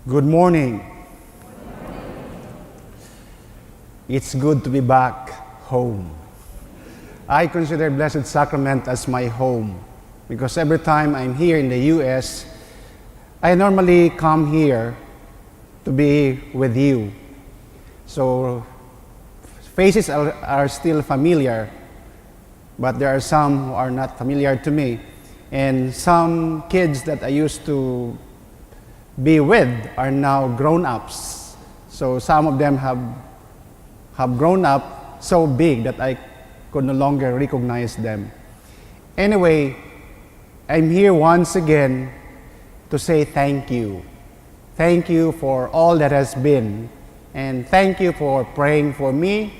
Good morning. It's good to be back home. I consider Blessed Sacrament as my home because every time I'm here in the U.S., I normally come here to be with you. So faces are still familiar, but there are some who are not familiar to me. And some kids that I used to be with are now grown-ups. So some of them have grown up so big that I could no longer recognize them. Anyway, I'm here once again to say thank you. Thank you for all that has been. And thank you for praying for me.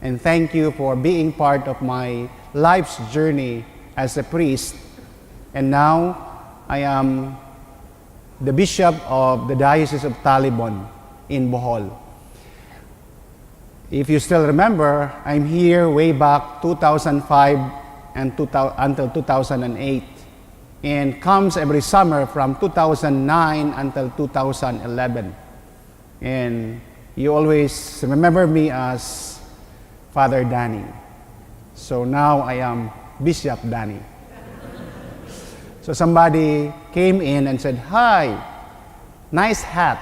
And thank you for being part of my life's journey as a priest. And now I am the Bishop of the Diocese of Talibon in Bohol. If you still remember, I'm here way back 2005 until 2008, and comes every summer from 2009 until 2011. And you always remember me as Father Danny. So now I am Bishop Danny. So somebody came in and said, "Hi, nice hat."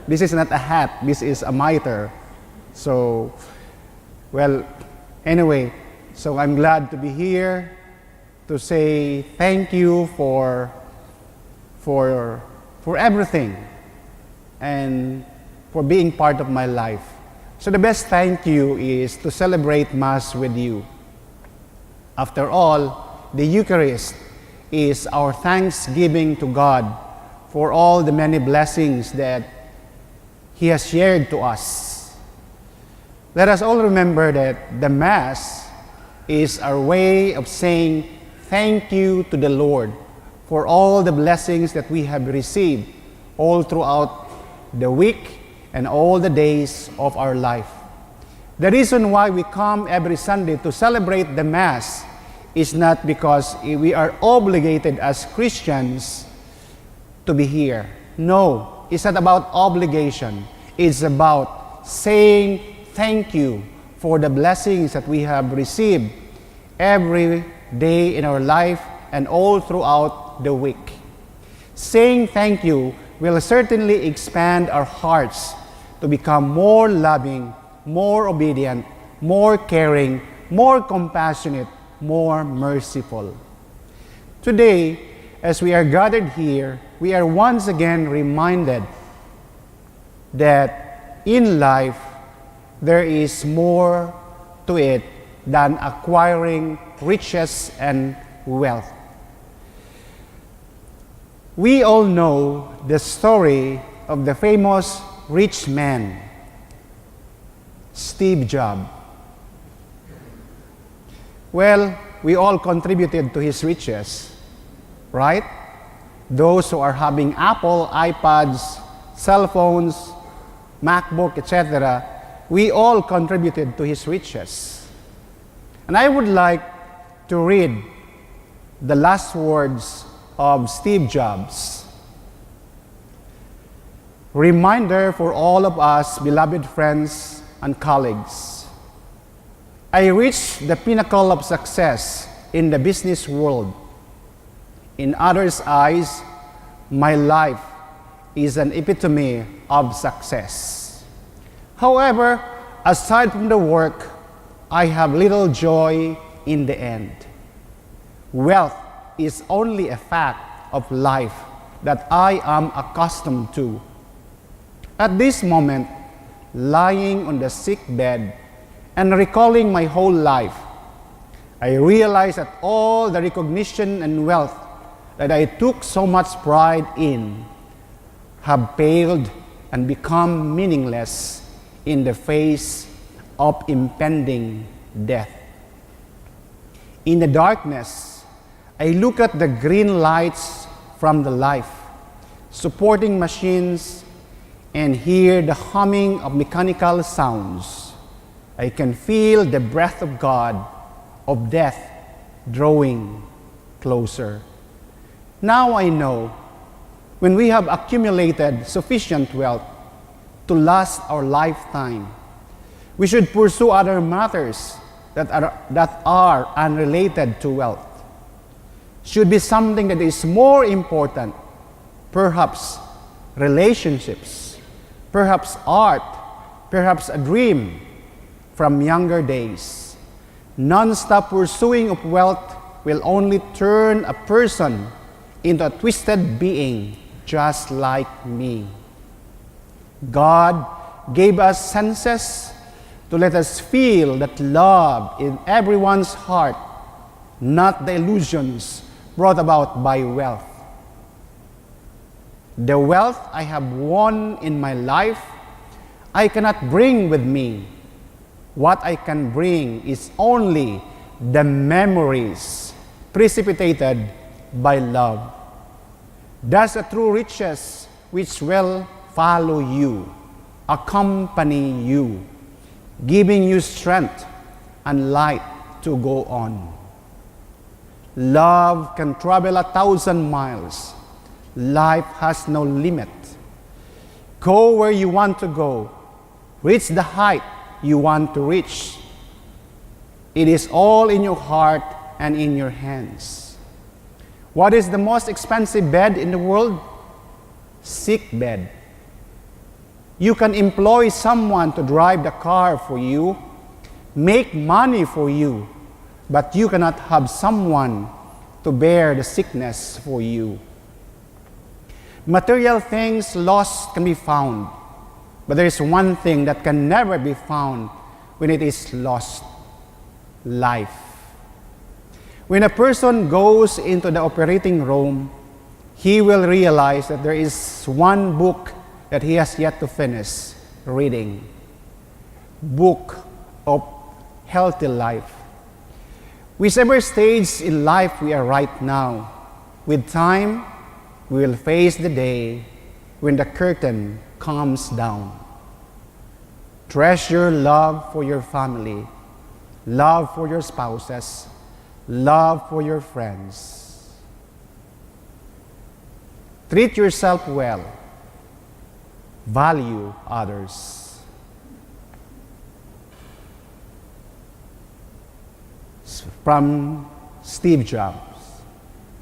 This is not a hat, this is a mitre. So, well, anyway, so I'm glad to be here to say thank you for everything and for being part of my life. So the best thank you is to celebrate Mass with you. After all, the Eucharist is our thanksgiving to God for all the many blessings that He has shared to us. Let us all remember that the Mass is our way of saying thank you to the Lord for all the blessings that we have received all throughout the week and all the days of our life. The reason why we come every Sunday to celebrate the Mass is not because we are obligated as Christians to be here. No, it's not about obligation. It's about saying thank you for the blessings that we have received every day in our life and all throughout the week. Saying thank you will certainly expand our hearts to become more loving, more obedient, more caring, more compassionate, more merciful. Today, as we are gathered here, we are once again reminded that in life, there is more to it than acquiring riches and wealth. We all know the story of the famous rich man, Steve Jobs. Well, we all contributed to his riches, right? Those who are having Apple, iPads, cell phones, MacBook, etc., we all contributed to his riches. And I would like to read the last words of Steve Jobs. Reminder for all of us, beloved friends and colleagues. I reached the pinnacle of success in the business world. In others' eyes, my life is an epitome of success. However, aside from the work, I have little joy in the end. Wealth is only a fact of life that I am accustomed to. At this moment, lying on the sick bed and recalling my whole life, I realize that all the recognition and wealth that I took so much pride in have paled and become meaningless in the face of impending death. In the darkness, I look at the green lights from the life, supporting machines, and hear the humming of mechanical sounds. I can feel the breath of God, of death, drawing closer. Now I know when we have accumulated sufficient wealth to last our lifetime, we should pursue other matters that are unrelated to wealth. Should be something that is more important, perhaps relationships, perhaps art, perhaps a dream from younger days. Non-stop pursuing of wealth will only turn a person into a twisted being just like me. God gave us senses to let us feel that love in everyone's heart, not the illusions brought about by wealth. The wealth I have won in my life, I cannot bring with me. What I can bring is only the memories precipitated by love. That's the true riches which will follow you, accompany you, giving you strength and light to go on. Love can travel 1,000 miles. Life has no limit. Go where you want to go. Reach the height you want to reach. It is all in your heart and in your hands. What is the most expensive bed in the world? Sick bed. You can employ someone to drive the car for you, make money for you, but you cannot have someone to bear the sickness for you. Material things lost can be found, but there is one thing that can never be found when it is lost: life. When a person goes into the operating room, he will realize that there is one book that he has yet to finish reading. Book of healthy life. Whichever stage in life we are right now, with time, we will face the day when the curtain comes down. Treasure love for your family, love for your spouses, love for your friends. Treat yourself well. Value others. From Steve Jobs,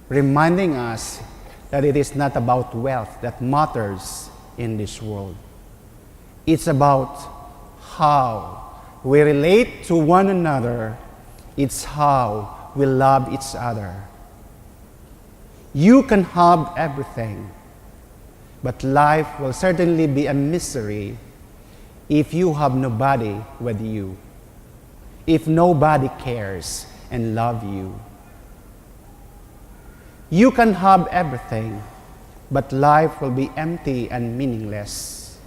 reminding us that it is not about wealth that matters in this world. It's about how we relate to one another. It's how we love each other. You can have everything, but life will certainly be a misery if you have nobody with you, if nobody cares and love you. You can have everything, but life will be empty and meaningless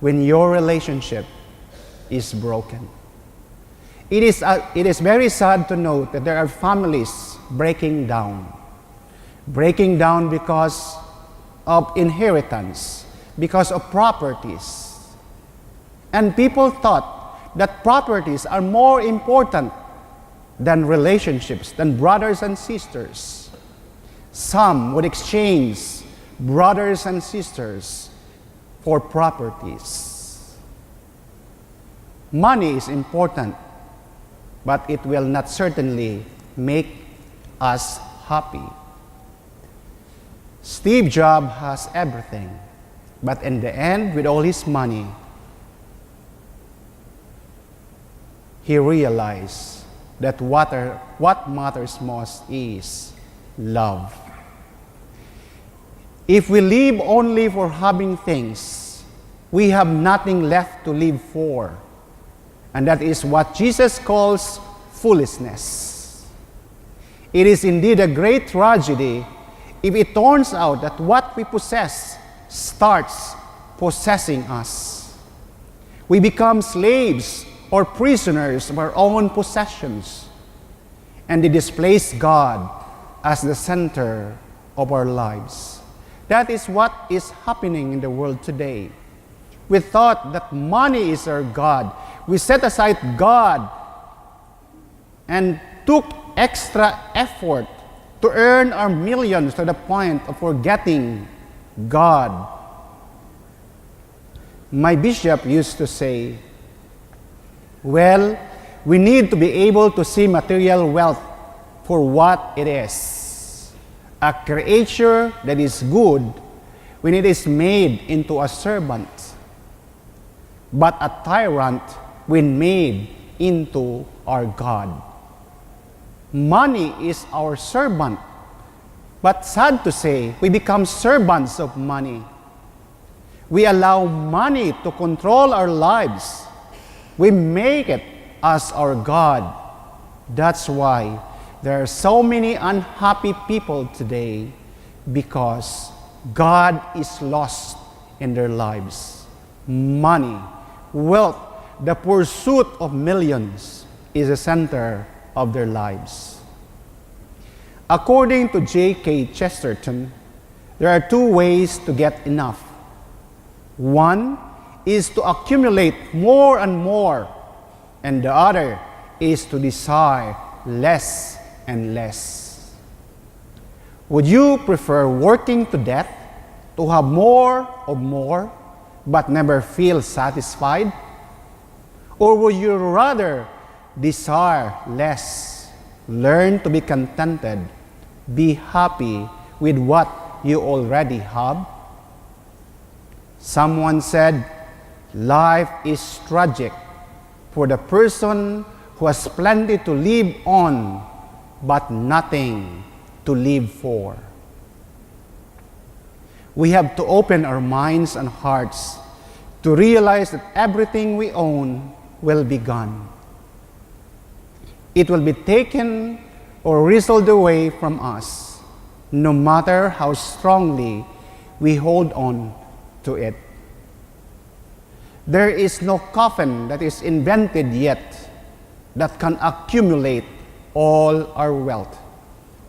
when your relationship is broken. It is very sad to note that there are families breaking down because of inheritance, because of properties. And people thought that properties are more important than relationships, than brothers and sisters. Some would exchange brothers and sisters for properties. Money is important, but it will not certainly make us happy. Steve Jobs has everything, but in the end, with all his money, he realized that what matters most is love. If we live only for having things, we have nothing left to live for. And that is what Jesus calls foolishness. It is indeed a great tragedy if it turns out that what we possess starts possessing us. We become slaves or prisoners of our own possessions, and they displace God as the center of our lives. That is what is happening in the world today. We thought that money is our God. We set aside God and took extra effort to earn our millions to the point of forgetting God. My bishop used to say, well, we need to be able to see material wealth for what it is. A creature that is good when it is made into a servant, but a tyrant when made into our God. Money is our servant, but sad to say, we become servants of money. We allow money to control our lives. We make it as our God. That's why there are so many unhappy people today, because God is lost in their lives. Money, wealth, the pursuit of millions is the center of their lives. According to J.K. Chesterton, there are two ways to get enough. One is to accumulate more and more, and the other is to desire less and less. Would you prefer working to death to have more of more but never feel satisfied? Or would you rather desire less, learn to be contented, be happy with what you already have? Someone said, life is tragic for the person who has plenty to live on, but nothing to live for. We have to open our minds and hearts to realize that everything we own will be gone. It will be taken or wrestled away from us, no matter how strongly we hold on to it. There is no coffin that is invented yet that can accumulate all our wealth.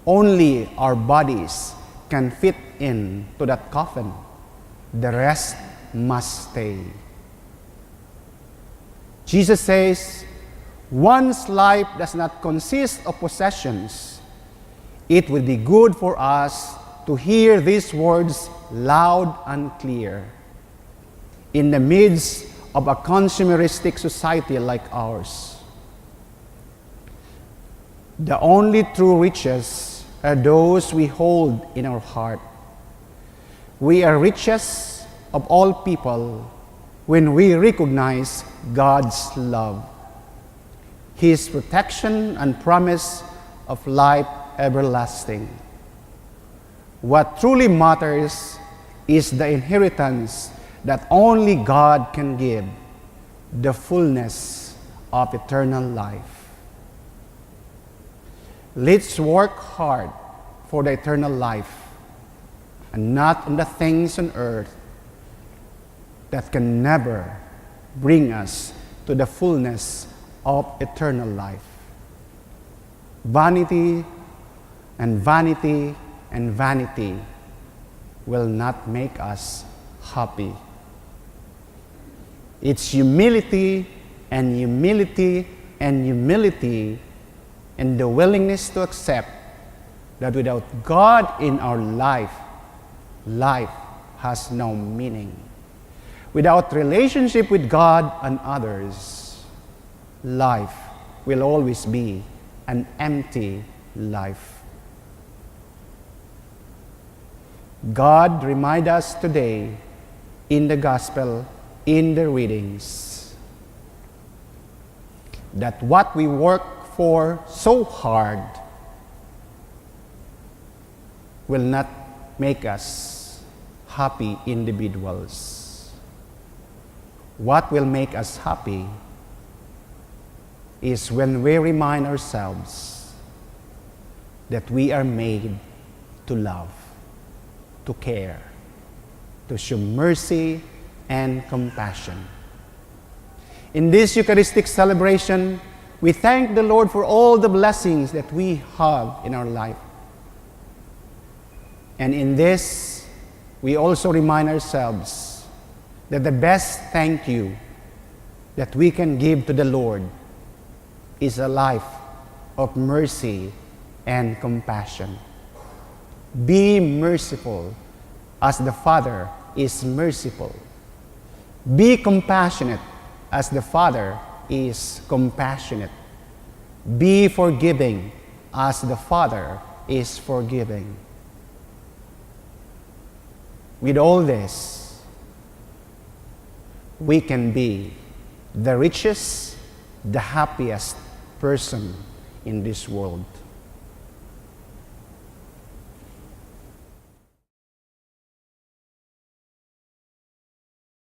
Only our bodies can fit into that coffin. The rest must stay. Jesus says, one's life does not consist of possessions. It would be good for us to hear these words loud and clear. In the midst of a consumeristic society like ours, the only true riches are those we hold in our heart. We are richest of all people when we recognize God's love, His protection and promise of life everlasting. What truly matters is the inheritance that only God can give, the fullness of eternal life. Let's work hard for the eternal life and not on the things on earth that can never bring us to the fullness of eternal life. Vanity and vanity and vanity will not make us happy. It's humility and humility and humility and the willingness to accept that without God in our life, life has no meaning. Without relationship with God and others, life will always be an empty life. God remind us today in the gospel, in the readings, that what we work for so hard will not make us happy individuals. What will make us happy is when we remind ourselves that we are made to love, to care, to show mercy and compassion. In this Eucharistic celebration, we thank the Lord for all the blessings that we have in our life. And in this, we also remind ourselves that the best thank you that we can give to the Lord is a life of mercy and compassion. Be merciful as the Father is merciful. Be compassionate as the Father is compassionate. Be forgiving as the Father is forgiving. With all this, we can be the richest, the happiest person in this world.